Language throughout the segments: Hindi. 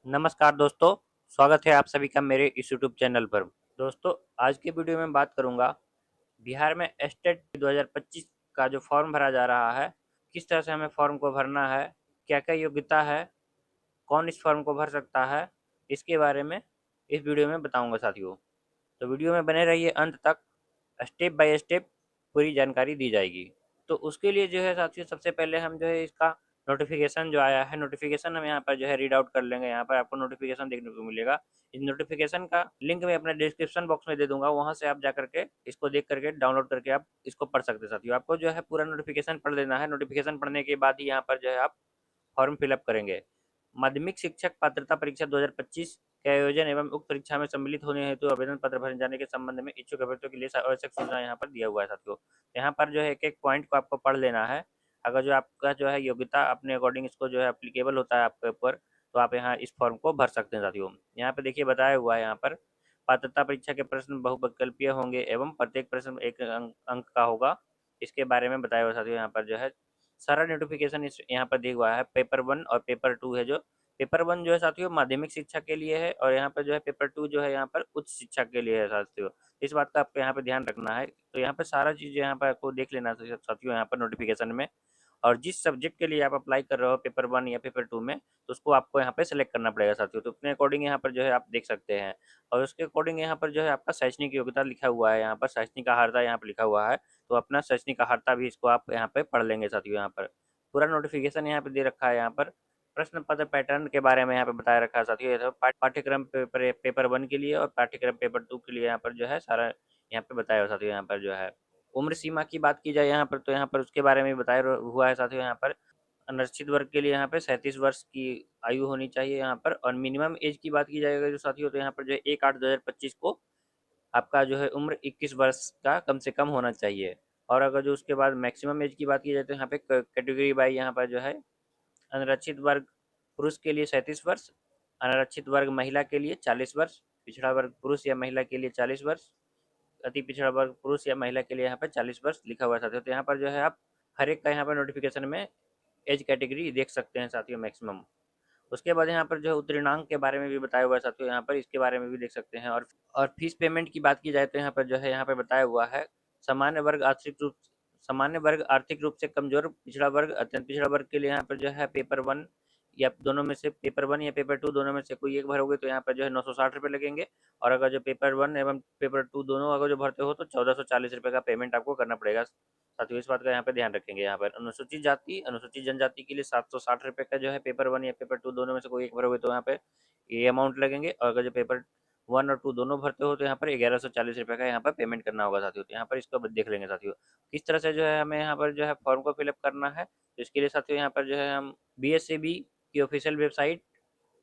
नमस्कार दोस्तों, स्वागत है आप सभी का मेरे इस यूट्यूब चैनल पर। दोस्तों, आज की वीडियो में बात करूंगा बिहार में एस्टेट 2025 का जो फॉर्म भरा जा रहा है, किस तरह से हमें फॉर्म को भरना है, क्या-क्या योग्यता है, कौन इस फॉर्म को भर सकता है, इसके बारे में इस वीडियो में बताऊंगा साथियों। तो वीडियो में बने रहिए अंत तक, स्टेप बाय स्टेप पूरी जानकारी दी जाएगी। तो उसके लिए जो है साथियों, सबसे पहले हम जो है इसका नोटिफिकेशन जो आया है, नोटिफिकेशन हम यहाँ पर जो है रीड आउट कर लेंगे। यहाँ पर आपको नोटिफिकेशन देखने को मिलेगा। इस नोटिफिकेशन का लिंक मैं अपने डिस्क्रिप्शन बॉक्स में दे दूंगा, वहां से आप जा करके इसको देख करके डाउनलोड करके आप इसको पढ़ सकते हैं साथियों। आपको जो है पूरा नोटिफिकेशन पढ़ लेना है। नोटिफिकेशन पढ़ने के बाद ही यहाँ पर जो है आप फॉर्म फिलअप करेंगे। माध्यमिक शिक्षक पात्रता परीक्षा 2025 के आयोजन एवं उक्त परीक्षा में सम्मिलित होने हेतु आवेदन पत्र भरे जाने के संबंध में इच्छुक अभ्यर्थियों के लिए आवश्यक सूचना यहाँ पर दिया हुआ है साथियों। यहाँ पर जो है एक एक पॉइंट को आपको पढ़ लेना है। अगर जो आपका जो है योग्यता अपने अकॉर्डिंग इसको जो है अप्लीकेबल होता है आपके ऊपर, तो आप यहाँ इस फॉर्म को भर सकते हैं साथियों। यहाँ पे देखिए बताया हुआ है, यहाँ पर पात्रता परीक्षा के प्रश्न बहुविकल्पीय होंगे एवं प्रत्येक प्रश्न एक अंक का होगा। इसके बारे में बताया हुआ साथियों। यहाँ पर जो है सारा नोटिफिकेशन इस यहाँ पर दिया हुआ है। पेपर 1 और पेपर 2 है। जो पेपर 1 जो है साथियों माध्यमिक शिक्षा के लिए है, और यहाँ पर जो है पेपर 2 जो है यहाँ पर उच्च शिक्षा के लिए है साथियों। इस बात का आपको यहाँ पे ध्यान रखना है। तो यहाँ पे सारा चीज़ यहाँ पर आपको देख लेना है साथियों, यहाँ पर नोटिफिकेशन में। और जिस सब्जेक्ट के लिए आप अप्लाई कर रहे हो पेपर 1 या पेपर 2 में, तो उसको आपको यहाँ पे सेलेक्ट करना पड़ेगा साथियों। तो अपने अकॉर्डिंग यहाँ पर जो है आप देख सकते हैं। और उसके अकॉर्डिंग यहाँ पर जो है आपका शैक्षणिक योग्यता लिखा हुआ है, यहाँ पर शैक्षणिक अर्हता यहाँ पर लिखा हुआ है। तो अपना शैक्षणिक अर्हता भी इसको आप यहाँ पे पढ़ लेंगे साथियों। यहाँ पर पूरा नोटिफिकेशन यहाँ पे दे रखा है। यहाँ पर प्रश्न पत्र पैटर्न के बारे में यहाँ पे बताया रखा है साथियों। ये तो पाठ्यक्रम पेपर 1 के लिए और पाठ्यक्रम पेपर 2 के लिए यहाँ पर जो है सारा यहाँ पे बताया हुआ है साथियों। यहाँ पर जो है उम्र सीमा की बात की जाए यहाँ पर, तो यहाँ पर उसके बारे में बताया हुआ है साथियों। यहाँ पर अनिश्चित वर्ग के लिए यहाँ पे 37 वर्ष की आयु होनी चाहिए यहाँ पर। और मिनिमम एज की बात की जाएगा जो साथियों, तो यहाँ पर जो है 1/8/2025 को आपका जो है उम्र 21 वर्ष का कम से कम होना चाहिए। और अगर जो उसके बाद मैक्सिमम एज की बात की जाए, तो यहाँ पे कैटेगरी बाई यहाँ पर जो है अनारक्षित वर्ग पुरुष के लिए 37 वर्ष, अनारक्षित वर्ग महिला के लिए 40 वर्ष, पिछड़ा वर्ग पुरुष या महिला के लिए 40 वर्ष, अति पिछड़ा वर्ग पुरुष या महिला के लिए यहाँ पर 40 वर्ष लिखा हुआ है साथियों। तो यहाँ पर जो है आप हर एक का यहाँ पर नोटिफिकेशन में एज कैटेगरी देख सकते हैं साथियों मैक्सिमम। उसके बाद यहाँ पर जो है उत्तीर्णांक के बारे में भी बताया हुआ है साथियों। यहाँ पर इसके बारे में भी देख सकते हैं। और फीस पेमेंट की बात की जाए, तो यहाँ पर जो है यहाँ पर बताया हुआ है सामान्य वर्ग आर्थिक रूप से कमजोर पिछड़ा वर्ग अत्यंत पिछड़ा वर्ग के लिए यहाँ पर जो है पेपर 1 या दोनों में से पेपर 1 या पेपर 2 दोनों में से कोई एक भरोगे, तो यहाँ पर जो है 960 रुपये लगेंगे। और अगर जो पेपर 1 एवं पेपर 2 दोनों अगर जो भरते हो, तो 1440 रुपये का पेमेंट आपको करना पड़ेगा साथियों। इस बात का यहाँ पे ध्यान रखेंगे। यहाँ पर अनुसूचित जाति अनुसूचित जनजाति के लिए 760 रुपये का जो है पेपर 1 या पेपर 2 दोनों में से कोई एक भरोगे, तो यहाँ पे ये अमाउंट लगेंगे। और अगर जो पेपर 1 और 2 दोनों भरते हो, तो यहाँ पर 1140 रुपये का यहाँ पर पेमेंट करना होगा साथियों। तो यहाँ पर इसको देख लेंगे साथियों, किस तरह से जो है हमें यहाँ पर जो है फॉर्म को फिलअप करना है। तो इसके लिए साथियों यहाँ पर जो है हम BSCB की ऑफिशियल वेबसाइट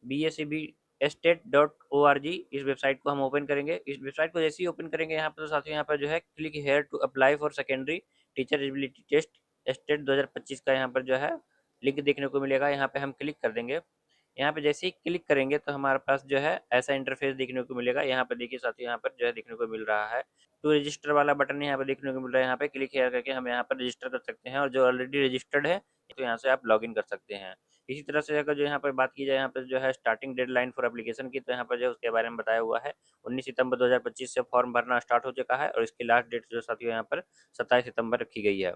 BSCB estate.org, इस वेबसाइट को हम ओपन करेंगे। इस वेबसाइट को जैसे ही ओपन करेंगे यहाँ पर, तो साथियों यहाँ पर जो है click here to apply for secondary teacher eligibility test state 2025 का यहाँ पर जो है लिंक देखने को मिलेगा। यहाँ पे हम क्लिक कर देंगे। यहाँ पे जैसे ही क्लिक करेंगे, तो हमारे पास जो है ऐसा इंटरफेस देखने को मिलेगा। यहाँ पे देखिए साथियों, यहाँ पर जो है देखने को मिल रहा है टू रजिस्टर वाला बटन यहाँ पे देखने को मिल रहा है। यहाँ पे क्लिक हेयर करके हम यहाँ पर रजिस्टर कर सकते हैं, और जो ऑलरेडी रजिस्टर्ड है, तो यहाँ से आप लॉगिन कर सकते हैं। इसी तरह से अगर जो यहाँ पर बात की जाए, यहाँ पर जो है स्टार्टिंग डेडलाइन फॉर एप्लीकेशन की, तो यहाँ पर जो है उसके बारे में बताया हुआ है। 19 सितंबर 2025 से फॉर्म भरना स्टार्ट हो चुका है, और इसकी लास्ट डेट जो साथियों यहाँ पर 27 सितंबर रखी गई है।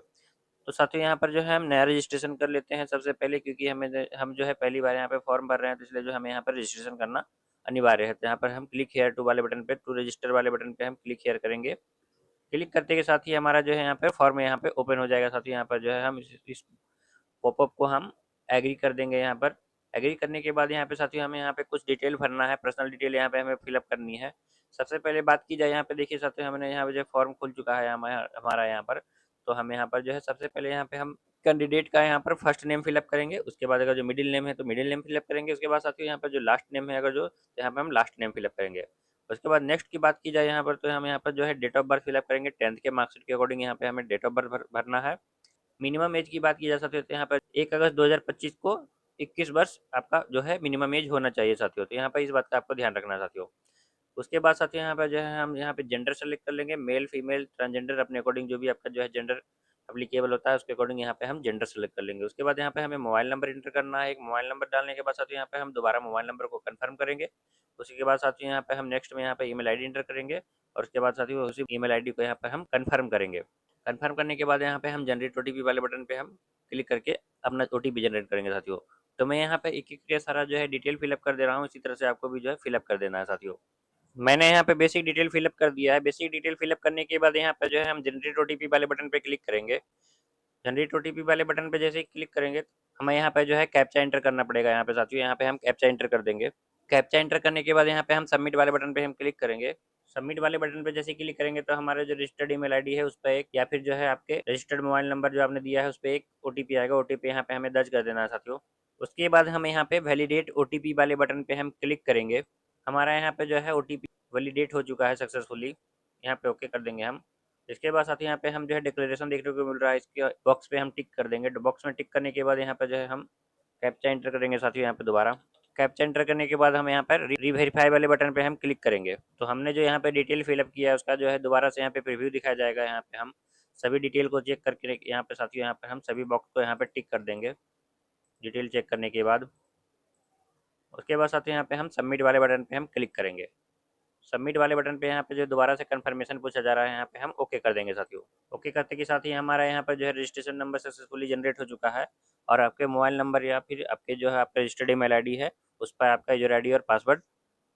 तो साथियों यहाँ पर जो है हम नया रजिस्ट्रेशन कर लेते हैं सबसे पहले, क्योंकि हम जो है पहली बार यहाँ पे फॉर्म भर रहे हैं, तो इसलिए जो हमें यहाँ पर रजिस्ट्रेशन करना अनिवार्य है। तो यहाँ पर हम क्लिक हेयर टू वाले बटन पे टू रजिस्टर वाले बटन पे हम क्लिक हेयर करेंगे। क्लिक करते के साथ ही हमारा जो है यहाँ पे फॉर्म यहाँ पे ओपन हो जाएगा साथियों। यहाँ पर जो है हम इस पॉपअप को हम एग्री कर देंगे। यहाँ पर एग्री करने के बाद यहाँ पे साथियों हमें यहाँ पे कुछ डिटेल भरना है, पर्सनल डिटेल यहाँ पे हमें फिलअप करनी है। सबसे पहले बात की जाए, यहाँ पे देखिए साथियों हमने यहाँ पे जो फॉर्म खुल चुका है हमारा यहाँ पर। तो हमें यहाँ पर जो है सबसे पहले यहाँ पे हम कैंडिडेट का यहाँ पर फर्स्ट नेम फिलअप करेंगे। उसके बाद अगर जो मिडिल नेम है, तो मिडिल नेम फिलअप करेंगे। उसके बाद साथियों यहाँ पर जो लास्ट नेम है, अगर जो तो यहाँ पे हम लास्ट नेम फिलअप करेंगे। उसके बाद नेक्स्ट की बात की जाए यहाँ पर, तो हम यहाँ पर जो है डेट ऑफ बर्थ फिलअप करेंगे। 10th के मार्कशीट के अकॉर्डिंग यहाँ पे हमें डेट ऑफ बर्थ भरना है। मिनिमम एज की बात की जा सकती है, तो यहाँ पर 1 अगस्त 2025 को 21 वर्ष आपका जो है मिनिमम एज होना चाहिए साथियों। तो यहाँ पर इस बात का आपको ध्यान रखना है साथियों। उसके बाद साथियों यहाँ पर जो है हम यहाँ पे जेंडर सेलेक्ट कर लेंगे, मेल फीमेल ट्रांसजेंडर, अपने अकॉर्डिंग जो भी आपका जो है जेंडर अप्लीकेबल होता है उसके अकॉर्डिंग यहाँ पे हम जेंडर सेलेक्ट कर लेंगे। उसके बाद यहाँ पे हमें मोबाइल नंबर इंटर करना है। एक मोबाइल नंबर डालने के बाद साथियों यहाँ पे हम दोबारा मोबाइल नंबर को कंफर्म करेंगे। उसी के बाद साथियों यहाँ पे हम नेक्स्ट में यहाँ पे ईमेल आईडी इंटर करेंगे और उसके बाद साथियों उसी ईमेल आईडी को यहाँ पे हम कंफर्म करेंगे। कंफर्म करने के बाद यहाँ पे हम जनरेट ओटीपी वाले बटन पे हम क्लिक करके अपना ओटीपी जनरेट करेंगे साथियों। तो मैं यहाँ पे एक एक सारा जो है डिटेल फिलअप कर दे रहा हूँ, इसी तरह से आपको भी जो है फिलअप कर देना है साथियों। मैंने यहाँ पे बेसिक डिटेल फिलअप कर दिया है। बेसिक डिटेल फिलअप करने के बाद यहाँ पे जो है हम जनरेट ओटीपी वाले बटन पे क्लिक करेंगे। जनरेट ओटीपी वाले बटन पे जैसे ही क्लिक करेंगे हमें यहाँ पे जो है कैप्चा एंटर करना पड़ेगा। यहाँ पे साथियों यहाँ पे हम कैप्चा एंटर कर देंगे। कैप्चा एंटर करने के बाद यहाँ पे हम सबमिट वाले बटन पे हम क्लिक करेंगे। सबमिट वाले बटन पे जैसे क्लिक करेंगे तो हमारा जो रजिस्टर्ड ईमेल आईडी है उस पर एक या फिर जो है आपके रजिस्टर्ड मोबाइल नंबर जो आपने दिया है उस पर एक ओटीपी आएगा। ओटीपी यहाँ पे हमें दर्ज कर देना है साथियों। उसके बाद हम यहाँ पे वैलिडेट ओटीपी वाले बटन पे हम क्लिक करेंगे। हमारा यहाँ पे जो है ओटीपी वैलिडेट हो चुका है सक्सेसफुली, यहाँ पे ओके कर देंगे हम। इसके बाद साथ यहाँ पे हम जो है डिक्लेरेशन देखने को मिल रहा है, इसके बॉक्स पे हम टिक कर देंगे। बॉक्स में टिक करने के बाद यहाँ पे जो है हम कैप्चा एंटर करेंगे साथियों। यहाँ पे दोबारा कैप्चा एंटर करने के बाद हम यहाँ पर रीवेरीफाई वाले बटन पे हम क्लिक करेंगे। तो हमने जो यहाँ पे डिटेल फिलअप किया है उसका जो है दोबारा से यहाँ पे प्रीव्यू दिखाया जाएगा। यहाँ पे हम सभी डिटेल को चेक करके यहाँ पे साथियों यहाँ पे हम सभी बॉक्स को यहाँ पे टिक कर देंगे डिटेल चेक करने के बाद। उसके बाद साथियों यहाँ पे हम सबमिट वाले बटन पे हम क्लिक करेंगे। सबमिट वाले बटन पे यहाँ पे जो दोबारा से कंफर्मेशन पूछा जा रहा है यहाँ पे हम ओके कर देंगे साथियों। ओके करते के साथ ही हमारा यहाँ पर जो है रजिस्ट्रेशन नंबर सक्सेसफुली जनरेट हो चुका है और आपके मोबाइल नंबर या फिर आपके जो है आपका रजिस्टर्ड ईमेल आईडी है उस पर आपका यूजर आईडी और पासवर्ड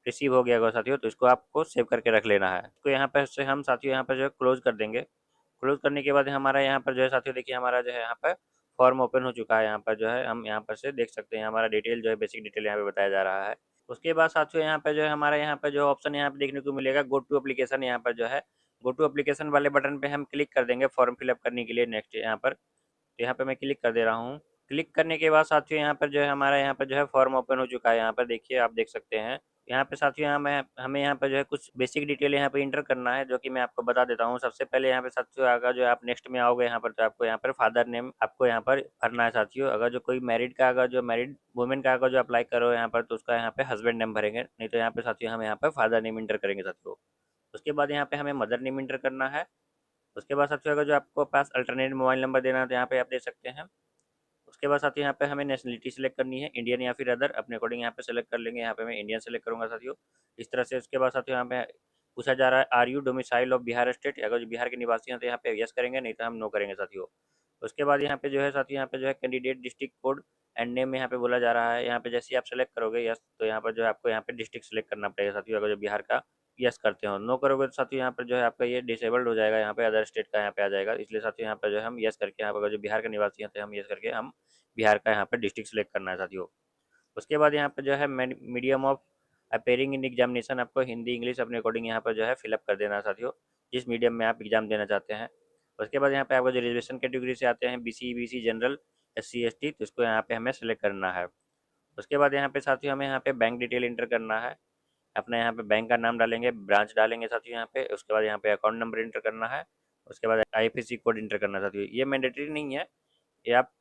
रिसीव हो गया होगा साथियों। तो इसको आपको सेव करके रख लेना है। तो यहाँ पर से हम साथियों यहाँ पर जो है क्लोज कर देंगे। क्लोज करने के बाद हमारा यहाँ पर जो है साथियों देखिए हमारा जो है यहाँ पर फॉर्म ओपन हो चुका है। यहाँ पर जो है हम यहाँ पर से देख सकते हैं हमारा डिटेल जो है बेसिक डिटेल यहाँ पे बताया जा रहा है। उसके बाद साथियों यहाँ पे जो है हमारा यहाँ पे जो ऑप्शन यहाँ पे देखने को मिलेगा गो टू एप्लीकेशन। यहाँ पर जो है गो टू एप्लीकेशन वाले बटन पे हम क्लिक कर देंगे फॉर्म फिलअप करने के लिए। नेक्स्ट यहाँ पर तो यहाँ पे मैं क्लिक कर दे रहा हूँ। क्लिक करने के बाद साथियों यहाँ पर जो है हमारा यहाँ पर जो है फॉर्म ओपन हो चुका है। यहाँ पर देखिए आप देख सकते हैं। यहाँ पे साथियों हमें यहाँ पर जो है कुछ बेसिक डिटेल यहाँ पे इंटर करना है जो कि मैं आपको बता देता हूँ। सबसे पहले यहाँ पे साथियों अगर जो आप नेक्स्ट में आओगे यहाँ पर तो आपको यहाँ पर फादर नेम आपको यहाँ पर भरना है साथियों। अगर जो कोई मैरिड का अगर जो मैरिड वुमेन का अगर जो अप्लाई करो यहाँ पर तो उसका यहाँ पे हस्बैंड नेम भरेंगे, नहीं तो यहाँ पे साथियों हम यहाँ पर फादर नेम इंटर करेंगे साथियों। उसके बाद यहाँ पे हमें मदर नेम इंटर करना है। उसके बाद साथियों अगर जो आपको पास अल्टरनेट मोबाइल नंबर देना है तो यहाँ पे आप दे सकते हैं। उसके बाद साथियों यहाँ पे हमें नेशनलिटी सेलेक्ट करनी है, इंडियन या फिर अदर अपने अकॉर्डिंग यहाँ पे सेलेक्ट कर लेंगे। यहाँ पे मैं इंडियन सेलेक्ट करूँगा साथियों इस तरह से। उसके बाद साथियों यहाँ पे पूछा जा रहा है are you domicile of Bihar state. अगर जो बिहार के निवासी हैं तो यहाँ पे यस करेंगे, नहीं तो हम नो करेंगे साथियों। उसके बाद यहाँ पे जो है साथियों यहाँ पे जो है candidate district code and name यहाँ पे बोला जा रहा है। यहाँ पे जैसे आप सेलेक्ट करोगे यस तो यहाँ पर जो है आपको यहाँ पे डिस्ट्रिक्ट सेलेक्ट करना पड़ेगा साथियों। अगर जो बिहार का यस करते हो, नो करोगे तो साथियों यहाँ पर जो है आपका ये डिसेबल्ड हो जाएगा। यहाँ पे अदर स्टेट का यहाँ पे आ जाएगा। इसलिए साथियों यहाँ पर जो है हम यस करके यहाँ पर जो बिहार के निवासी हैं तो हम यस करके हम बिहार का यहाँ पर डिस्ट्रिक्ट सेलेक्ट करना है साथियों। उसके बाद यहाँ पर जो है medium of appearing in examination आपको हिंदी इंग्लिश अपने अकॉर्डिंग यहाँ पर जो है फिलअप कर देना है साथियों, जिस मीडियम में आप एग्जाम देना चाहते हैं। उसके बाद यहाँ पे आपको जो रिजर्वेशन कैटेगरी से आते हैं BC जनरल SC ST तो इसको यहाँ पे हमें सेलेक्ट करना है। उसके बाद यहाँ पे साथियों हमें यहाँ पे बैंक डिटेल इंटर करना है। अपना यहाँ पे बैंक का नाम डालेंगे, ब्रांच डालेंगे साथियों यहाँ पे। उसके बाद यहाँ पे अकाउंट नंबर इंटर करना है। उसके बाद IFSC कोड इंटर करना है साथियों। ये मैंडेटरी नहीं है, ये आप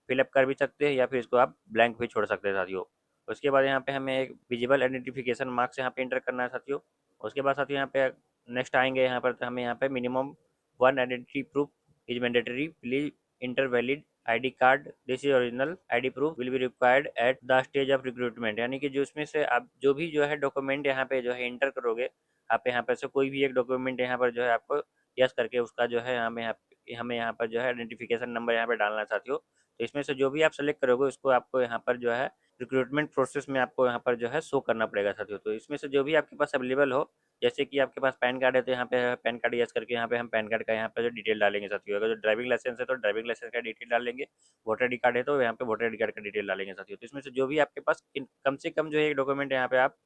फिलअप कर भी सकते हैं या फिर इसको आप ब्लैंक भी छोड़ सकते हैं साथियों। उसके बाद यहाँ पे हमें एक विजिबल आइडेंटिफिकेशन मार्क्स यहाँ पे इंटर करना है साथियों। उसके बाद साथियों यहाँ पे नेक्स्ट आएंगे यहाँ पर तो हमें यहाँ पे minimum 1 identity proof is mandatory, please inter valid ID card, this is original ID proof will be required at the stage of recruitment. यानी कि जो इसमें से आप जो भी जो है डॉक्यूमेंट यहाँ पे जो है इंटर करोगे, आप यहाँ पर से कोई भी एक डॉक्यूमेंट यहाँ पर जो है आपको यस करके उसका जो है हमें यहाँ पर जो है आइडेंटिफिकेशन नंबर यहाँ पे डालना है साथियों। तो इसमें से जो भी आप सेलेक्ट करोगे उसको आपको यहाँ पर जो है रिक्रूटमेंट प्रोसेस में आपको यहाँ पर जो है शो करना पड़ेगा साथियों। तो इसमें से जो भी आपके पास अवेलेबल हो, जैसे कि आपके पास पैन कार्ड है तो यहाँ पे पैन कार्ड यस करके यहाँ पे हम पैन कार्ड का यहाँ पे जो डिटेल डालेंगे साथियों। अगर जो ड्राइविंग लाइसेंस है तो ड्राइविंग लाइसेंस का डिटेल डालेंगे, वोटर ID कार्ड है तो यहाँ पे वोटर ID कार्ड का डिटेल डालेंगे साथियों। तो इसमें से जो भी आपके पास कम से कम जो है एक डॉक्यूमेंट यहाँ पे आप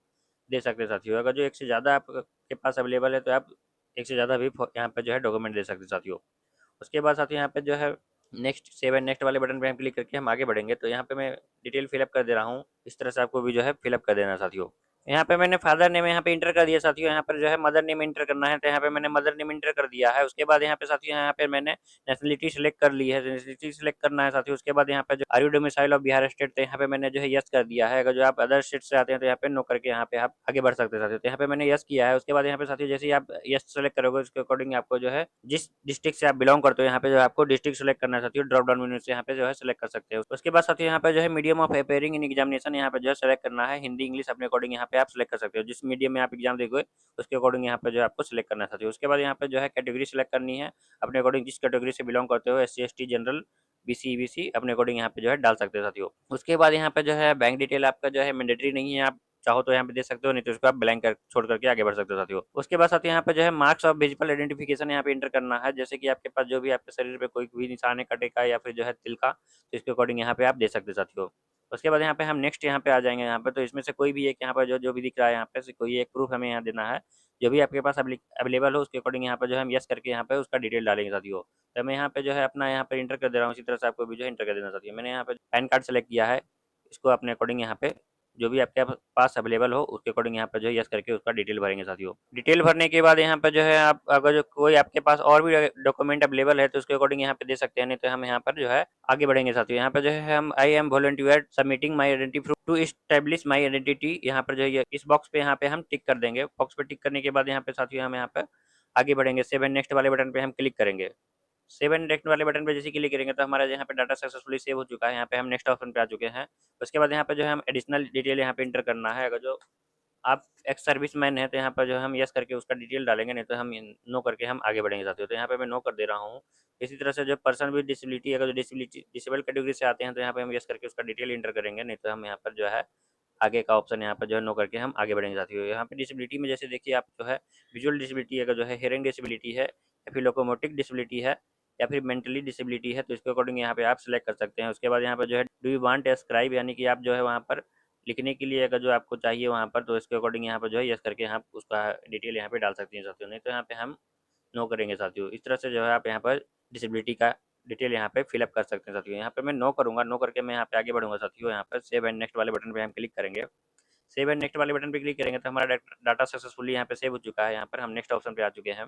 दे सकते हैं साथियों। अगर जो एक से ज़्यादा आपके पास अवेलेबल है तो आप एक से ज़्यादा भी यहाँ पे जो है डॉक्यूमेंट दे सकते हैं साथियों। उसके बाद साथियों यहाँ पे जो है नेक्स्ट सेव एंड नेक्स्ट वाले बटन पे हम क्लिक करके हम आगे बढ़ेंगे। तो यहाँ पे मैं डिटेल फिलअप कर दे रहा हूँ, इस तरह से आपको भी जो है फिलअप कर देना साथियों। यहाँ पे मैंने फादर नेम यहाँ पे इंटर कर दिया साथियों। यहाँ पर जो है मदर नेम इंटर करना है, तो यहाँ पे मैंने मदर नेम इंटर कर दिया है। उसके बाद यहाँ पे साथियों यहाँ पे मैंने नेशनलिटी सिलेक्ट कर ली है, नेशनलिटी सिलेक्ट करना है साथियों। उसके बाद यहाँ पे जो are you domicile of Bihar state, तो यहाँ पे मैंने जो है यस कर दिया है। अगर जो आप अदर स्टेट से आते हैं तो यहाँ पे नो करके यहाँ पे आप आगे बढ़ सकते हैं साथियों। तो यहाँ पे मैंने यस किया है। उसके बाद यहाँ पे साथियों जैसे ही आप यस सेलेक्ट करोगे उसके अकॉर्डिंग आपको जो है जिस डिस्ट्रिक्ट से आप बिलोंग करते हो यहाँ पे जो आपको डिस्ट्रिक्ट सेलेक्ट करना है साथियों। ड्रॉप डाउन मेन्यू से यहाँ पे जो है सेलेक्ट कर सकते हो। उसके बाद साथियों यहाँ पे जो है medium of appearing in examination यहाँ पे जो है सेलेक्ट करना है। हिंदी इंग्लिश अपने अकॉर्डिंग यहाँ पे आप सेलेक्ट कर सकते हो। जिस मीडियम में आप एग्जाम दोगे उसके अकॉर्डिंग यहाँ पे जो है आपको सिलेक्ट करना है साथियों। उसके बाद यहाँ पे जो है कैटेगरी सेलेक्ट करनी है अपने अकॉर्डिंग, जिस कैटेगरी से बिलोंग करते हो, SC ST general BC EBC अपने अकॉर्डिंग यहाँ पे जो है डाल सकते हो साथियों। उसके बाद यहाँ पे जो है बैंक डिटेल आपका जो है मैंडेटरी नहीं है, आप चाहो तो यहाँ पे दे सकते हो, नहीं तो उसको आप ब्लैंक कर छोड़ करके आगे बढ़ सकते हो साथियों। उसके बाद साथियों यहाँ पे जो है मार्क्स ऑफ विजिबल आइडेंटिफिकेशन यहाँ पे इंटर करना है। जैसे कि आपके पास जो भी आपके शरीर पे कोई भी निशान है कटे का या फिर जो है तिल का, तो इसके अकॉर्डिंग यहाँ पे आप दे सकते हो साथियों। उसके बाद यहाँ पे हम नेक्स्ट यहाँ पे आ जाएंगे। यहाँ पे तो इसमें से कोई भी एक यहाँ पर जो भी दिख रहा है यहाँ पे से कोई एक प्रूफ हमें यहाँ देना है, जो भी आपके पास अवेलेबल हो उसके अकॉर्डिंग यहाँ पे जो है हम यस करके यहाँ पे उसका डिटेल डालेंगे साथियों। तो मैं यहाँ पे जो है अपना यहाँ पे इंटर कर दे रहा हूँ, इसी तरह से आपको भी जो है इंटर कर देना साथियों। मैंने यहाँ पे पैन कार्ड सेलेक्ट किया है, इसको अपने अकॉर्डिंग यहाँ पे जो भी आपके पास अवेलेबल हो उसके अकॉर्डिंग यहाँ पे जो है यस करके उसका डिटेल भरेंगे साथियों। डिटेल भरने के बाद यहाँ पे जो है आप अगर जो कोई आपके पास और भी डॉक्यूमेंट अवेलेबल है तो उसके अकॉर्डिंग यहाँ पे दे सकते हैं, नहीं तो हम यहाँ पर जो है आगे बढ़ेंगे साथियों। यहाँ पे जो है हम I am volunteer submitting my identity proof to establish my identity, यहाँ पर जो है इस बॉक्स पे यहाँ पे हम टिक कर देंगे। बॉक्स पे टिक करने के बाद यहाँ पे साथियों हम यहाँ पे आगे बढ़ेंगे। सेव एंड नेक्स्ट वाले बटन पे हम क्लिक करेंगे। सेव एंड नेक्स्ट वाले बटन पे जैसे क्लिक करेंगे तो हमारा यहाँ पे डाटा सक्सेसफुली सेव हो चुका है। यहाँ पे हम नेक्स्ट ऑप्शन पे आ चुके हैं। उसके बाद यहाँ पे जो है हम एडिशनल डिटेल यहाँ पे इंटर करना है। अगर जो आप एक्स सर्विस मैन है तो यहाँ पर जो हम यस करके उसका डिटेल डालेंगे, नहीं तो हम नो करके हम आगे बढ़ेंगे साथियों। तो यहाँ पे मैं नो कर दे रहा हूँ। इसी तरह से जो पर्सन विद डिसेबिलिटी, अगर जो डिसेबल कैटेगरी से आते हैं तो यहाँ पे हम यस करके उसका डिटेल इंटर करेंगे, नहीं तो हम यहाँ पर जो है आगे का ऑप्शन यहाँ पर जो है नो करके हम आगे बढ़ेंगे साथियों। यहाँ पे डिसेबिलिटी में जैसे देखिए आप जो है विजुअल डिसेबिलिटी, अगर जो है हियरिंग डिसेबिलिटी है या फिर लोकोमोटिक डिसेबिलिटी है या फिर मेंटली डिसेबिलिटी है, तो इसके अकॉर्डिंग यहाँ पे आप सिलेक्ट कर सकते हैं। उसके बाद यहाँ पर जो है do you want a scribe, यानी कि आप जो है वहाँ पर लिखने के लिए अगर जो आपको चाहिए वहाँ पर, तो इसके अकॉर्डिंग यहाँ पर जो है यस करके आप उसका डिटेल यहाँ पे डाल सकते हैं साथियों, नहीं तो यहाँ पे हम नो करेंगे साथियों। इस तरह से जो है आप यहाँ पर डिसेबिलिटी का डिटेल यहाँ पे फिलअप कर सकते हैं साथियों। यहाँ पे मैं नो करूँगा, नो करके मैं यहाँ पे आगे बढ़ूंगा साथियों। यहाँ पर सेव एंड नेक्स्ट वाले बटन पे हम क्लिक करेंगे। सेव एंड नेक्स्ट वाले बटन पे क्लिक करेंगे तो हमारा डाटा सक्सेसफुली यहाँ पे सेव हो चुका है। यहाँ पर हम नेक्स्ट ऑप्शन पे आ चुके हैं।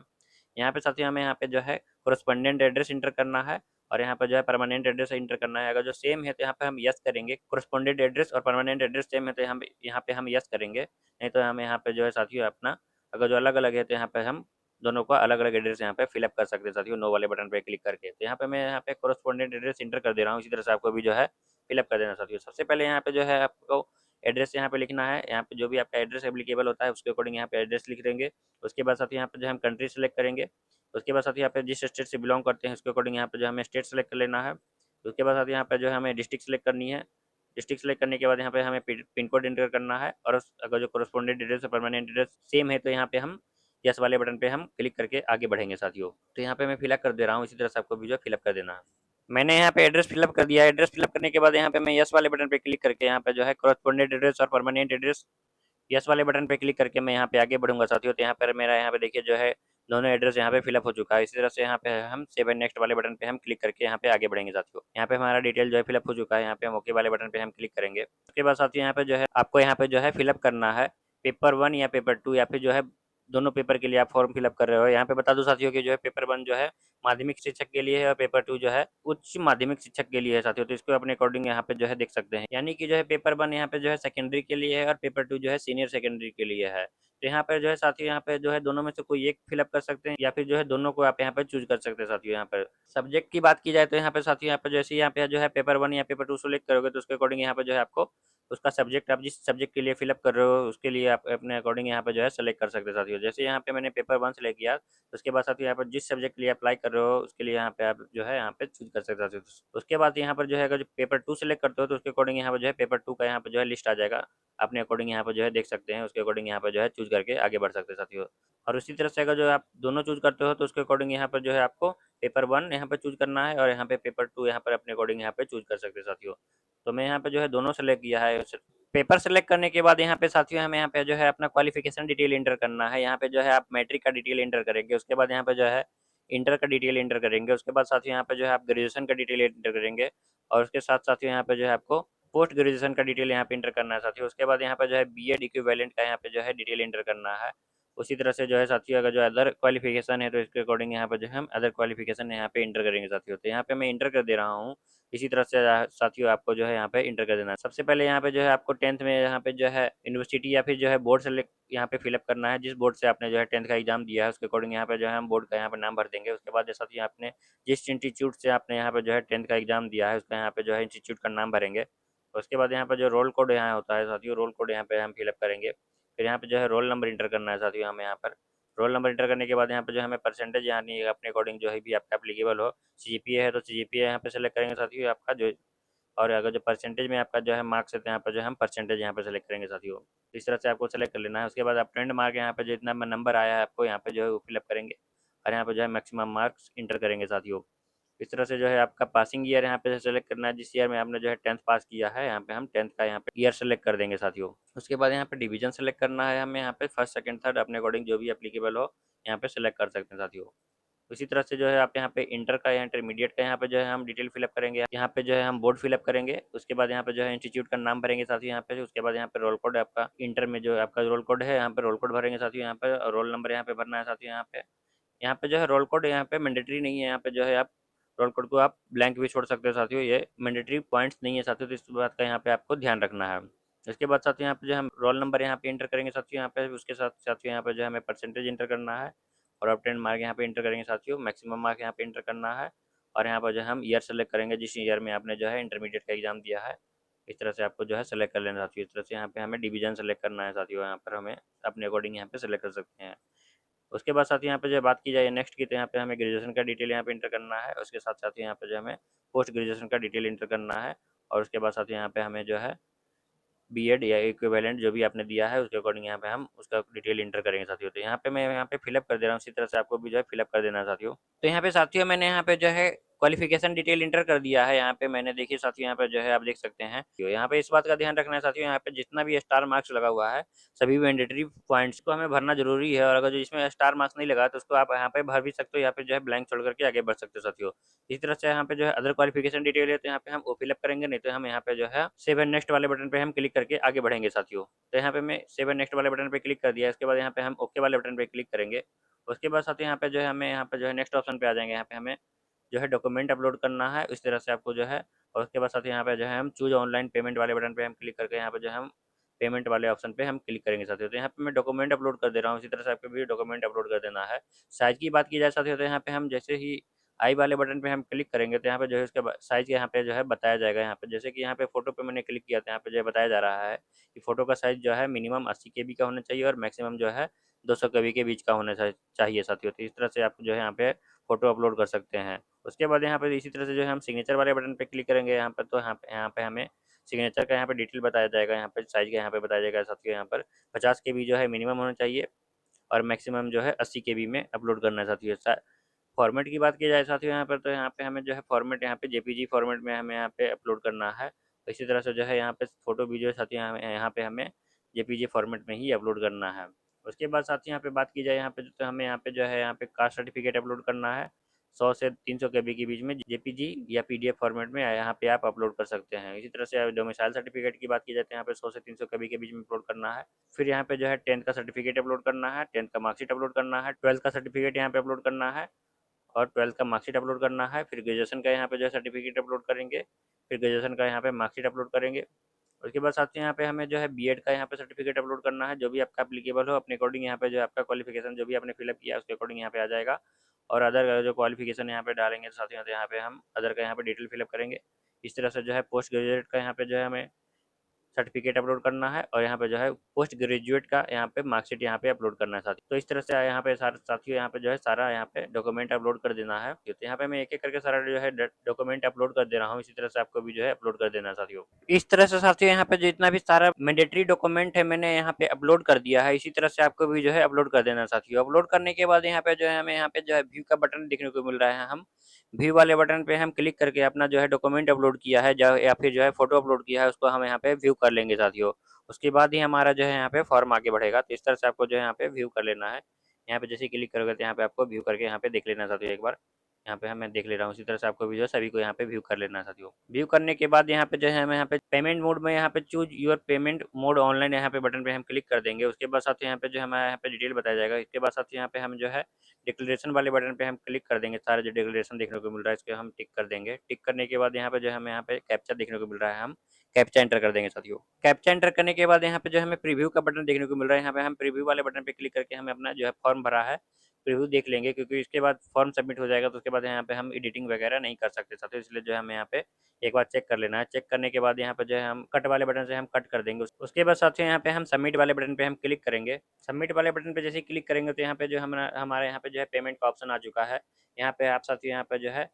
यहाँ पे साथियों हमें यहाँ पे जो है कोरस्पोंडेंट एड्रेस इंटर करना है और यहाँ पर जो है परमानेंट एड्रेस इंटर करना है। अगर जो सेम है तो यहाँ पे हम यस करेंगे, कोरस्पोंडेंट एड्रेस और परमानेंट एड्रेस सेम है तो हम यहाँ पे हम यस करेंगे, नहीं तो हम यहाँ पे जो है साथियों अपना अगर जो अलग अलग है तो यहाँ पे हम दोनों का अलग अलग एड्रेस यहाँ पे फिलअप कर सकते हैं साथियों, नो वाले बटन पे क्लिक करके। तो यहाँ पे मैं यहाँ पे कोरस्पोंडेंट एड्रेस इंटर कर दे रहा हूँ, इसी तरह से आपको भी जो है फिलअप कर देना साथियों। सबसे पहले यहाँ पे जो है आपको एड्रेस यहाँ पे लिखना है। यहाँ पे जो भी आपका एड्रेस एप्लीकेबल होता है उसके अकॉर्डिंग यहाँ पे एड्रेस लिख देंगे। उसके बाद साथ यहाँ पे जो हम कंट्री सेलेक्ट करेंगे। उसके बाद साथ यहाँ पे जिस स्टेट से बिलोंग करते हैं उसके अकॉर्डिंग यहाँ पे जो हमें स्टेट सेलेक्ट कर लेना है। उसके बाद साथ यहाँ पे जो है हमें डिस्ट्रिक्ट सेलेक्ट करनी है। डिस्ट्रिक्ट सेलेक्ट करने के बाद यहाँ पे हमें पिन कोड एंटर करना है और अगर जो कोरस्पोंडेंट एड्रेस और परमानेंट एड्रेस सेम है तो यहाँ पे हम यस वाले बटन पे हम क्लिक करके आगे बढ़ेंगे साथियों। तो यहाँ पे मैं फिलअप कर दे रहा हूँ, इसी तरह से आपको भी जो फिलअप कर देना है। मैंने यहाँ पे एड्रेस फिलअप कर दिया है। एड्रेस फिलअप करने के बाद यहाँ पे मैं यस वाले बटन पे क्लिक करके यहाँ पे जो है कोरस्पोंडेंट एड्रेस और परमानेंट एड्रेस यस वाले बटन पे क्लिक करके मैं यहाँ पे आगे बढ़ूंगा साथियों। तो यहाँ पर मेरा यहाँ पे देखिए जो है दोनों एड्रेस यहाँ पे फिलअप हो चुका है। इसी तरह से यहाँ पे हम सेव एंड नेक्स्ट वाले बटन पे हम क्लिक करके यहाँ पे आगे बढ़ेंगे साथियों। यहाँ पे हमारा डिटेल जो है फिलअप हो चुका है। यहाँ पे हम ओके वाले बटन पे हम क्लिक करेंगे। उसके बाद साथियों यहाँ पे जो है आपको यहाँ पे जो है फिलअप करना है पेपर 1 या पेपर 2 या फिर जो है दोनों पेपर के लिए आप फॉर्म फिलअप कर रहे हो। यहाँ पे बता दूं साथियों कि जो है पेपर 1 जो है माध्यमिक शिक्षक के लिए है और पेपर 2 जो है उच्च माध्यमिक शिक्षक के लिए है साथियों। तो इसको अपने अकॉर्डिंग यहाँ पे जो है देख सकते हैं, यानी कि जो है पेपर 1 यहाँ पे जो है सेकेंडरी के लिए है और पेपर 2 जो है सीनियर सेकेंडरी के लिए है। तो यहाँ पर जो है साथियों यहाँ पे जो है दोनों में से कोई एक फिलअप कर सकते हैं या फिर जो है दोनों को आप यहाँ पे चूज कर सकते हैं साथियों। यहाँ पर सब्जेक्ट की बात की जाए तो यहाँ पे साथियों यहाँ पे जैसे यहाँ पे जो है पेपर 1 या पेपर 2 सेलेक्ट करोगे तो उसके अकॉर्डिंग यहाँ पे जो है आपको उसका सब्जेक्ट आप जिस सब्जेक्ट के लिए फिलअप कर रहे हो उसके लिए आप अपने अकॉर्डिंग यहाँ पे जो है सेलेक्ट कर सकते हैं साथियों। जैसे यहाँ पे मैंने पेपर 1 सेलेक्ट किया, उसके बाद साथियों यहाँ पर जिस सब्जेक्ट के लिए अप्लाई कर रहे हो उसके लिए यहाँ पे आप जो है यहाँ पे चूज कर सकते हो। उसके बाद यहाँ पर जो है अगर पेपर 2 सेलेक्ट करते हो तो उसके अकॉर्डिंग यहाँ पर जो है पेपर 2 का यहाँ पर जो है लिस्ट आ जाएगा, अपने अकॉर्डिंग यहाँ पर जो है देख सकते हैं। उसके अकॉर्डिंग यहाँ पर जो है चूज करके आगे बढ़ सकते हैं साथियों। और उसी तरह से अगर जो आप दोनों चूज करते हो तो उसके अकॉर्डिंग यहाँ पर जो है आपको पेपर 1 यहाँ पे चूज करना है और यहाँ पे पेपर 2 यहाँ पर अपने अकॉर्डिंग यहाँ पे चूज कर सकते हैं साथियों। तो मैं यहाँ पे जो है दोनों सेलेक्ट किया है। पेपर सेलेक्ट करने के बाद यहाँ पे साथियों हमें यहाँ पे जो है अपना क्वालिफिकेशन डिटेल इंटर करना है। यहाँ पे जो है आप मैट्रिक का डिटेल इंटर करेंगे। उसके बाद यहाँ पे जो है इंटर का डिटेल इंटर करेंगे। उसके बाद साथियों यहाँ पे जो है आप ग्रेजुएशन का डिटेल इंटर करेंगे और उसके साथ साथियों यहाँ पे जो है आपको पोस्ट ग्रेजुएशन का डिटेल यहाँ पे इंटर करना है साथियों। उसके बाद यहाँ पे जो है बीएड इक्विवेलेंट का यहाँ पे जो है डिटेल इंटर करना है। उसी तरह से जो है साथियों अगर जो अदर क्वालिफिकेशन है तो इसके अकॉर्डिंग यहाँ पे जो है हम अदर क्वालिफिकेशन यहाँ पे इंटर करेंगे साथियों। तो यहाँ पे मैं इंटर कर दे रहा हूँ। इसी तरह से साथियों आपको जो है यहाँ पे इंटर कर देना है। सबसे पहले यहाँ पे जो है आपको 10th में यहाँ पे जो है यूनिवर्सिटी या फिर जो है बोर्ड सेलेक्ट यहाँ पे फिलअप करना है। जिस बोर्ड से आपने जो है 10th का एग्जाम दिया है उसके अकॉर्डिंग यहाँ पे जो है हम बोर्ड का यहाँ पे नाम भर देंगे। उसके बाद जैसा कि आपने जिस इंस्टीट्यूट से आपने यहाँ पे जो है 10th का एग्जाम दिया है उसका यहाँ पे जो है इंस्टीट्यूट का नाम भरेंगे। उसके बाद यहाँ पे जो रोल कोड यहाँ होता है साथियों, रोल कोड यहाँ पे हम फिलअप करेंगे। फिर यहाँ पे जो है रोल नंबर इंटर करना है साथियों हमें यहाँ पर। रोल नंबर इंटर करने के बाद यहाँ पे जो हमें परसेंटेज यानी अपने अकॉर्डिंग जो है भी आपका एप्लीकेबल हो। सीजीपीए है तो सीजीपीए यहाँ पे सेलेक्ट करेंगे साथियों आपका जो। और अगर जो परसेंटेज में आपका जो है मार्क्स है तो यहाँ पर जो है हम परसेंटेज यहाँ पे सेलेक्ट करेंगे साथियों। इस तरह से आपको सेलेक्ट कर लेना है। उसके बाद आप ट्रेंड मार्क यहाँ पे जो इतना नंबर आया है आपको यहाँ पे जो है वो फिलअप करेंगे। और यहाँ पे जो है मैक्सिमम मार्क्स इंटर करेंगे साथियों। इस तरह से जो है आपका पासिंग ईयर यहाँ पे सेलेक्ट करना है। जिस ईयर में आपने जो है 10th पास किया है यहाँ पे हम 10th का यहाँ पे ईयर सेलेक्ट कर देंगे साथियों। उसके बाद यहाँ पे डिवीजन सेलेक्ट करना है हमें। यहाँ पे फर्स्ट सेकंड थर्ड अपने अकॉर्डिंग जो भी एप्लीकेबल हो यहाँ पे सेलेक्ट कर सकते हैं साथियों। उसी तरह से जो है आप यहाँ पे इंटर का या इंटरमीडिएट का यहाँ पे जो है हम डिटेल फिलअप करेंगे। यहाँ पे जो है हम बोर्ड फिलअप करेंगे। उसके बाद यहाँ पे जो है इंस्टीट्यूट का नाम भरेंगे साथियों यहाँ पे। उसके बाद यहाँ पे रोल कोड आपका इंटर में जो आपका रोल कोड है यहाँ पे रोल कोड भरेंगे साथियों यहाँ पे। रोल नंबर यहाँ पे भरना है साथियों यहाँ पे। यहाँ पे जो है रोल कोड यहाँ पे मैंडेटरी नहीं है। यहाँ पे जो है आप रोल कोड को आप ब्लैंक भी छोड़ सकते हो साथियों। ये मैंडेटरी पॉइंट्स नहीं है साथियों, तो इस बात का यहाँ पे आपको ध्यान रखना है। इसके बाद साथियों यहाँ पे जो हम रोल नंबर यहाँ पे इंटर करेंगे साथियों यहाँ पे। उसके साथ साथियों यहाँ पे जो है हमें परसेंटेज इंटर करना है। और ऑब्टेन मार्क यहाँ पे इंटर करेंगे साथियों। मैक्सिमम मार्क यहाँ पे इंटर करना है। और यहाँ पर जो है हम ईयर सेलेक्ट करेंगे जिस ईयर में आपने जो है इंटरमीडिएट का एग्जाम दिया है। इस तरह से आपको जो है सेलेक्ट कर लेना साथियों। इस तरह से यहाँ पे हमें डिवीजन सेलेक्ट करना है साथियों। यहाँ पर हमें अपने अकॉर्डिंग यहाँ पे सेलेक्ट कर सकते हैं। उसके बाद साथ यहाँ पे जो बात की जाए नेक्स्ट की, तो यहाँ पे हमें ग्रेजुएशन का डिटेल यहाँ पे इंटर करना है। उसके साथ साथ यहाँ पे जो हमें पोस्ट ग्रेजुएशन का डिटेल इंटर करना है। और उसके बाद साथ यहाँ पे हमें जो है बीएड या इक्विवेलेंट जो भी आपने दिया है उसके अकॉर्डिंग यहाँ पे हम उसका डिटेल इंटर करेंगे साथियों। तो यहाँ पे मैं यहाँ पे फिलअप कर दे रहा हूँ। इसी तरह से आपको भी जो है फिलअप कर देना है साथियों। तो यहाँ पे साथियों मैंने यहाँ पे जो है क्वालिफिकेशन डिटेल इंटर कर दिया है। यहाँ पे मैंने देखिए साथियों यहाँ पे जो है आप देख सकते हैं। यहाँ पे इस बात का ध्यान रखना है साथियों, यहाँ पे जितना भी स्टार मार्क्स लगा हुआ है सभी मैंडेटरी पॉइंट्स को हमें भरना जरूरी है। और अगर जो इसमें स्टार मार्क्स नहीं लगा तो उसको आप यहाँ पे भर भी सकते हो। यहाँ पे जो है ब्लैंक छोड़ करके आगे बढ़ सकते हो साथियों। इसी तरह से यहाँ पे जो है अदर क्वालिफिकेशन डिटेल है तो यहाँ पे हम वो फिलअप करेंगे, नहीं तो हम यहाँ पे जो है सेव एंड नेक्स्ट वाले बटन पे हम क्लिक करके आगे बढ़ेंगे साथियों। तो यहाँ पे मैं सेव एंड नेक्स्ट वाले बटन पे क्लिक कर दिया। इसके बाद यहाँ पे हम ओके वाले बटन पे क्लिक करेंगे। उसके बाद साथियों यहाँ पे जो है हमें यहाँ पे जो है नेक्स्ट ऑप्शन पे आ जाएंगे। यहाँ पे हमें जो है डॉक्यूमेंट अपलोड करना है। इस तरह से आपको जो है। और उसके बाद साथियों यहाँ पे जो है हम चूज ऑनलाइन पेमेंट वाले बटन पे हम क्लिक करके यहाँ पे जो है हम पेमेंट वाले ऑप्शन पे हम क्लिक करेंगे साथियों। तो यहाँ पे मैं डॉक्यूमेंट अपलोड कर दे रहा हूँ। इसी तरह से आपको भी डॉक्यूमेंट अपलोड कर देना है। साइज की बात की जाए साथियों तो यहाँ पे हम जैसे ही आई वाले बटन पे हम क्लिक करेंगे तो यहाँ पे जो है उसका साइज यहाँ पे जो है बताया जाएगा। यहाँ पे जैसे कि यहाँ पे फोटो पे मैंने क्लिक किया था, यहाँ पे जो है बताया जा रहा है कि फोटो का साइज जो है मिनिमम 80 KB का होना चाहिए और मैक्सिमम जो है 200 KB के बीच का होना चाहिए साथियों। तो इस तरह से आप जो है यहाँ पे फोटो अपलोड कर सकते हैं। उसके बाद यहाँ पे इसी तरह से जो है हम सिग्नेचर वाले बटन पे क्लिक करेंगे यहाँ पर। तो यहाँ पे हमें सिग्नेचर का यहाँ पे डिटेल बताया जाएगा। यहाँ पे साइज का यहाँ पे बताया जाएगा साथियों। यहाँ पर 50 KB जो है मिनिमम होना चाहिए और मैक्सिमम जो है 80 KB में अपलोड करना है साथियों। फॉर्मेट की बात की जाए साथियों यहाँ पर तो यहाँ पे हमें जो है फॉर्मेट यहाँ पे जेपीजी फॉर्मेट में हमें यहाँ पे अपलोड करना है। तो इसी तरह से जो है यहाँ पे फोटो वीडियो साथियों यहाँ पे हमें जेपीजी फॉर्मेट में ही अपलोड करना है। उसके बाद साथियों यहाँ पे बात की जाए यहाँ पे तो हमें यहाँ पे जो है यहाँ पे कास्ट सर्टिफिकेट अपलोड करना है। 100 से 300 KB के बीच में जेपीजी या पीडीएफ फॉर्मेट में यहाँ पे आप अपलोड कर सकते हैं। इसी तरह से डोमिसाइल सर्टिफिकेट की बात की जाती है यहाँ पे 100 से 300 KB के बीच में अपलोड करना है। फिर यहाँ पे जो है 10th का सर्टिफिकेट अपलोड करना है, 10th का मार्कशीट अपलोड करना है, 12th का सर्टिफिकेट यहाँ पे अपलोड करना है और 12th का मार्कशीट अपलोड करना है। फिर ग्रेजुएशन का यहाँ पे जो है सर्टिफिकेट अपलोड करेंगे। फिर ग्रेजुएशन का यहाँ पे मार्कशीट अपलोड करेंगे। उसके बाद साथ ही यहाँ पे हमें जो है बीएड का यहाँ पे सर्टिफिकेट अपलोड करना है। जो भी आपका एप्लीकेबल हो अपने अकॉर्डिंग यहाँ पे जो आपका क्वालिफिकेशन जो भी आपने फिलअप किया उसके अकॉर्डिंग यहाँ पे आ जाएगा। और अदर जो क्वालिफिकेशन यहाँ पे डालेंगे साथ ही यहाँ पे हम अदर का यहाँ पे डिटेल फिलअप करेंगे। इस तरह से जो है पोस्ट ग्रेजुएट का यहाँ पे जो है हमें सर्टिफिकेट अपलोड करना है और यहाँ पे जो है पोस्ट ग्रेजुएट का यहाँ पे मार्कशीट यहाँ पे अपलोड करना है साथियों। तो इस तरह से यहाँ पे सारे साथियों यहाँ पे जो है सारा यहाँ पे डॉक्यूमेंट अपलोड कर देना है। तो यहाँ पे मैं एक एक करके सारा जो है डॉक्यूमेंट अपलोड कर दे रहा हूँ। इसी तरह से आपको भी जो है अपलोड कर देना है साथियों। इस तरह से साथियों यहाँ पे जितना भी सारा मैंडेटरी डॉक्यूमेंट है मैंने यहाँ पे अपलोड कर दिया है। इसी तरह से आपको भी जो है अपलोड कर देना साथियों। अपलोड करने के बाद यहाँ पे जो है हमें यहाँ पे जो है व्यू का बटन देखने को मिल रहा है। हम व्यू वाले बटन पे हम क्लिक करके अपना जो है डॉक्यूमेंट अपलोड किया है या फिर जो है फोटो अपलोड किया है उसको हम यहाँ पे व्यू कर लेंगे साथियों। उसके बाद ही हमारा जो है यहाँ पे फॉर्म आगे बढ़ेगा। तो इस तरह से आपको जो है यहाँ पे व्यू कर लेना है। यहाँ पे जैसे क्लिक करोगे तो यहाँ पे आपको व्यू करके यहाँ पे देख लेना साथियों एक बार। यहाँ पे मैं देख ले रहा हूँ। इसी तरह से आपको भी जो है सभी को यहाँ पे व्यू कर लेना है साथियों। व्यू करने के बाद यहाँ पे जो है हमें यहाँ पे पेमेंट मोड में यहाँ पे choose your payment mode online यहाँ पे बटन पे हम क्लिक कर देंगे। उसके बाद साथियों यहाँ पे जो हमारे यहाँ पे डिटेल बताया जाएगा। इसके बाद साथियों यहाँ पे हम जो है डिक्लेरेशन वाले बटन पे हम क्लिक कर देंगे। सारे जो डिक्लेरेशन देखने को मिल रहा है इसके हम टिक कर देंगे। टिक करने के बाद यहाँ पे जो हमें यहाँ पे कैप्चा देखने को मिल रहा है, हम कैप्चा एंटर कर देंगे साथियों। कैप्चा एंटर करने के बाद यहाँ पे जो हमें प्रीव्यू का बटन देखने को मिल रहा है, यहाँ पे हम प्रीव्यू वाले बटन पे क्लिक करके हमें अपना जो है फॉर्म भरा है प्रीव्यू देख लेंगे, क्योंकि इसके बाद फॉर्म सबमिट हो जाएगा तो उसके बाद यहाँ पे हम एडिटिंग वगैरह नहीं कर सकते साथियों। इसलिए जो है हमें यहाँ पे एक बार चेक कर लेना है। चेक करने के बाद यहाँ पे जो है हम कट वाले बटन से हम कट कर देंगे। उसके बाद साथियों यहाँ पे हम सबमिट वाले बटन पे हम क्लिक करेंगे। सबमिट वाले बटन पे जैसे ही क्लिक करेंगे तो यहाँ पे जो हमारे यहाँ पे जो है पेमेंट का ऑप्शन आ चुका है। यहाँ पे आप साथियों यहाँ पे जो है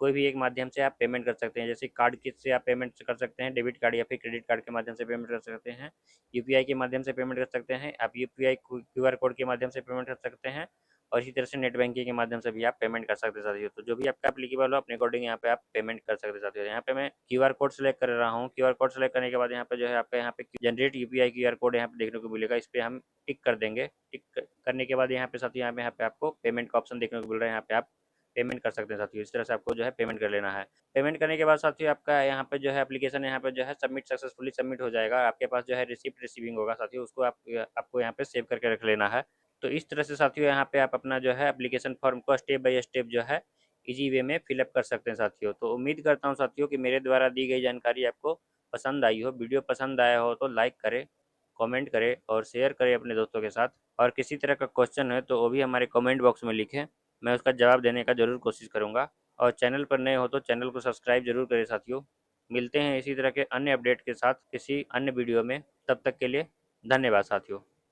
कोई भी एक माध्यम से आप पेमेंट कर सकते हैं। जैसे कार्ड के से आप पेमेंट कर सकते हैं, डेबिट कार्ड या फिर क्रेडिट कार्ड के माध्यम से पेमेंट कर सकते हैं, यूपीआई के माध्यम से पेमेंट कर सकते हैं, आप यूपीआई क्यूआर कोड के माध्यम से पेमेंट कर सकते हैं, और इसी तरह से नेट बैंकिंग के माध्यम से भी आप पेमेंट कर सकते हैं साथियों। तो जो भी आपका एप्लीकेबल हो अपने अकॉर्डिंग यहाँ पे आप पेमेंट कर सकते हैं साथियों। यहाँ पे मैं क्यूआर कोड सेलेक्ट कर रहा हूँ। क्यूआर कोड सेलेक्ट करने के बाद यहाँ पे जो है आपका यहाँ पे जनरेट यूपीआई क्यूआर कोड यहाँ पे देखने को मिलेगा। इस पर हम टिक कर देंगे। टिक करने के बाद यहाँ पे साथियों यहाँ पे आपको पेमेंट का ऑप्शन देखने को मिल रहा है। यहाँ पे आप पेमेंट कर सकते हैं साथियों। इस तरह से आपको जो है पेमेंट कर लेना है। पेमेंट करने के बाद साथियों आपका यहाँ पे जो है एप्लीकेशन यहाँ पे जो है सबमिट सक्सेसफुली सबमिट हो जाएगा। आपके पास जो है रिसिप्ट रिसीविंग होगा साथियों, उसको आपको यहाँ पे सेव करके रख लेना है। तो इस तरह से साथियों यहाँ पे आप अपना जो है एप्लीकेशन फॉर्म को स्टेप बाय स्टेप जो है इजी वे में फिलअप कर सकते हैं साथियों। तो उम्मीद करता हूँ साथियों कि मेरे द्वारा दी गई जानकारी आपको पसंद आई हो। वीडियो पसंद आया हो तो लाइक करें, कमेंट करें और शेयर करें अपने दोस्तों के साथ। और किसी तरह का क्वेश्चन है तो वो भी हमारे कमेंट बॉक्स में लिखें, मैं उसका जवाब देने का ज़रूर कोशिश करूँगा। और चैनल पर नए हो तो चैनल को सब्सक्राइब जरूर करें साथियों। मिलते हैं इसी तरह के अन्य अपडेट के साथ किसी अन्य वीडियो में। तब तक के लिए धन्यवाद साथियों।